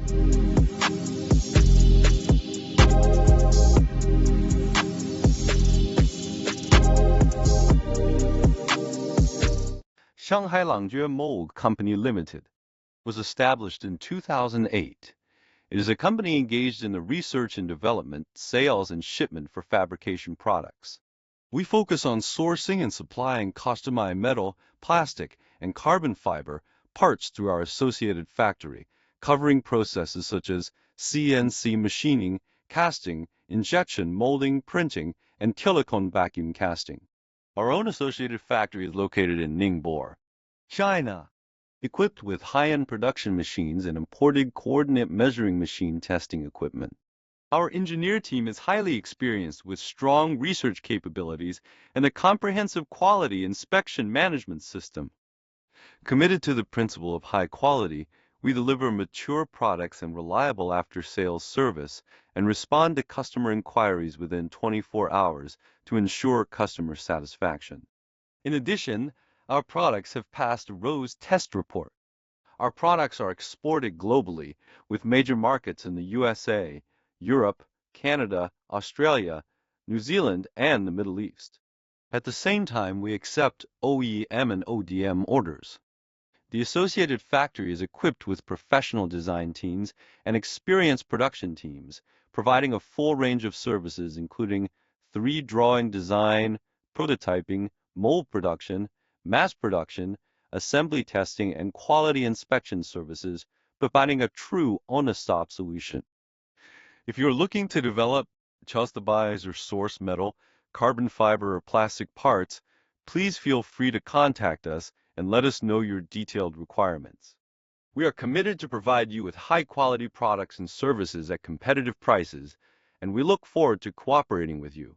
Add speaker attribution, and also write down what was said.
Speaker 1: Shanghai Langjue Mould Co. Limited was established in 2008. It is a company engaged in the research and development, sales, and shipment for fabrication products. We focus on sourcing and supplying customized metal, plastic, and carbon fiber parts through our associated factory, covering processes such as CNC machining, casting, injection molding, printing, and silicone vacuum casting. Our own associated factory is located in Ningbo, China, equipped with high-end production machines and imported coordinate measuring machine testing equipment. Our engineer team is highly experienced with strong research capabilities and a comprehensive quality inspection management system. Committed to the principle of high quality, we deliver mature products and reliable after-sales service and respond to customer inquiries within 24 hours to ensure customer satisfaction. In addition, our products have passed RoHS test report. Our products are exported globally with major markets in the USA, Europe, Canada, Australia, New Zealand, and the Middle East. At the same time, we accept OEM and ODM orders. The associated factory is equipped with professional design teams and experienced production teams, providing a full range of services including 3D drawing design, prototyping, mold production, mass production, assembly testing, and quality inspection services, providing a true on-the-stop solution. If you're looking to develop, customize, or source metal, carbon fiber, or plastic parts, please feel free to contact us and let us know your detailed requirements. We are committed to provide you with high-quality products and services at competitive prices, and we look forward to cooperating with you.